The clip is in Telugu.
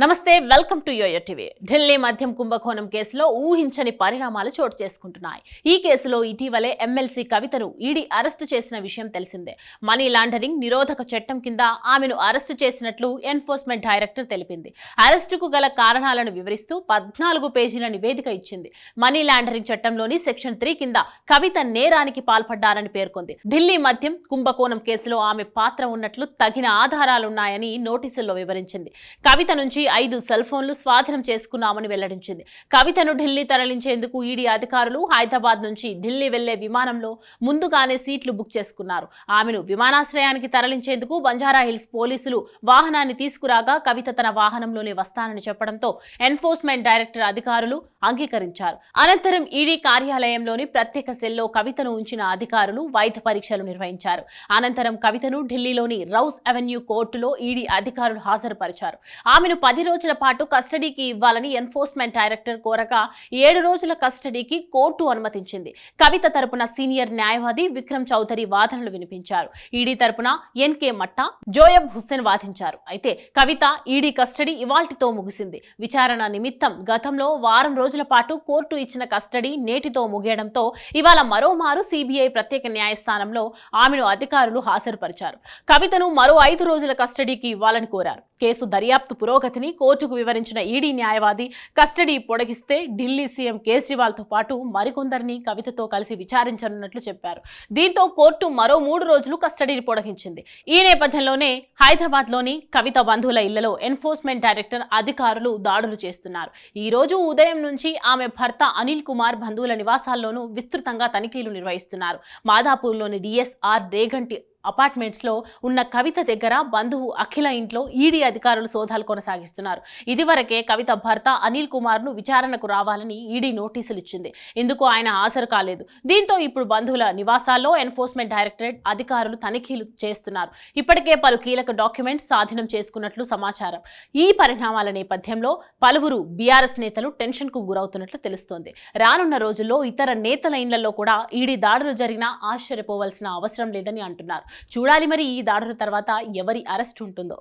నమస్తే, welcome to YoYo TV. Delhi మద్యం కుంభకోణం కేసులో ఊహించని పరిణామాలు చోటు చేసుకుంటున్నాయి. ఈ కేసులో ఇటీవలే ఎమ్మెల్సీ కవితను ఈడీ అరెస్టు చేసిన విషయం తెలిసిందే. మనీ లాండరింగ్ నిరోధక చట్టం కింద ఆమెను అరెస్టు చేసినట్లు ఎన్ఫోర్స్మెంట్ డైరెక్టర్ తెలిపింది. అరెస్టుకు గల కారణాలను వివరిస్తూ 14 పేజీల నివేదిక ఇచ్చింది. మనీ లాండరింగ్ చట్టంలోని సెక్షన్ 3 కింద కవిత నేరానికి పాల్పడ్డారని పేర్కొంది. ఢిల్లీ మద్యం కుంభకోణం కేసులో ఆమె పాత్ర ఉన్నట్లు తగిన ఆధారాలున్నాయని నోటీసుల్లో వివరించింది. కవిత నుంచి 5 సెల్ ఫోన్లు స్వాధీనం చేసుకున్నామని వెల్లడించింది. కవితను ఢిల్లీ తరలించేందుకు ఈడీ అధికారులు హైదరాబాద్ నుంచి ఢిల్లీ వెళ్లే విమానంలో ముందుగానే సీట్లు బుక్ చేసుకున్నారు. ఆమెను విమానాశ్రయానికి తరలించేందుకు బంజారాహిల్స్ పోలీసులు వాహనాన్ని తీసుకురాగా కవిత తన వాహనంలోనే వస్తానని చెప్పడంతో ఎన్ఫోర్స్మెంట్ డైరెక్టర్ అధికారులు అంగీకరించారు. అనంతరం ఈడీ కార్యాలయంలోని ప్రత్యేక సెల్లో కవితను ఉంచిన అధికారులు వైద్య పరీక్షలు నిర్వహించారు. అనంతరం కవితను ఢిల్లీలోని రౌస్ అవెన్యూ కోర్టులో ఈడీ అధికారులు హాజరుపరిచారు. ఆమెను 10 రోజుల పాటు కస్టడీకి ఇవ్వాలని ఎన్ఫోర్స్మెంట్ డైరెక్టర్ కోరగా 7 రోజుల కస్టడీకి కోర్టు అనుమతించింది. కవిత తరపున సీనియర్ న్యాయవాది విక్రమ్ చౌదరి వాదనలు వినిపించారు. ఈడీ తరపున ఎన్కే మట్టా, జోయబ్ హుస్సేన్ వాదించారు. అయితే కవిత ఈడీ కస్టడీ ఇవాల్టితో ముగిసింది. విచారణ నిమిత్తం గతంలో వారం రోజుల పాటు కోర్టు ఇచ్చిన కస్టడీ నేటితో ముగియడంతో ఇవాళ మరోమారు సిబిఐ ప్రత్యేక న్యాయస్థానంలో ఆమెను అధికారులు హాజరుపరిచారు. కవితను మరో 5 రోజుల కస్టడీకి ఇవ్వాలని కోరారు. కేసు దర్యాప్తు పురోగతిని కోర్టుకు వివరించిన ఈడీ న్యాయవాది కస్టడీ పొడిగిస్తే ఢిల్లీ సీఎం కేజ్రీవాల్తో పాటు మరికొందరిని కవితతో కలిసి విచారించనున్నట్లు చెప్పారు. దీంతో కోర్టు మరో 3 రోజులు కస్టడీని పొడిగించింది. ఈ నేపథ్యంలోనే హైదరాబాద్లోని కవిత బంధువుల ఇళ్లలో ఎన్ఫోర్స్మెంట్ డైరెక్టర్ అధికారులు దాడులు చేస్తున్నారు. ఈ రోజు ఉదయం నుంచి ఆమె భర్త అనిల్ కుమార్ బంధువుల నివాసాల్లోనూ విస్తృతంగా తనిఖీలు నిర్వహిస్తున్నారు. మాదాపూర్లోని డిఎస్ఆర్ రేగంటి అపార్ట్మెంట్స్ లో ఉన్న కవిత దగ్గర బంధువు అఖిల ఇంట్లో ఈడీ అధికారులు సోదాలు కొనసాగిస్తున్నారు. ఇదివరకే కవిత భర్త అనిల్ కుమార్ ను విచారణకు రావాలని ఈడీ నోటీసులు ఇచ్చింది. ఇందుకు ఆయన హాజరు కాలేదు. దీంతో ఇప్పుడు బంధువుల నివాసాల్లో ఎన్ఫోర్స్మెంట్ డైరెక్టరేట్ అధికారులు తనిఖీలు చేస్తున్నారు. ఇప్పటికే పలు కీలక డాక్యుమెంట్స్ స్వాధీనం చేసుకున్నట్లు సమాచారం. ఈ పరిణామాల నేపథ్యంలో పలువురు బీఆర్ఎస్ నేతలు టెన్షన్ కు గురవుతున్నట్లు తెలుస్తోంది. రానున్న రోజుల్లో ఇతర నేతల ఇళ్లలో కూడా ఈడీ దాడులు జరిగినా ఆశ్చర్యపోవాల్సిన అవసరం లేదని అంటున్నారు. చూడాలి మరి ఈ దాడుల తర్వాత ఎవరి అరెస్ట్ ఉంటుందో.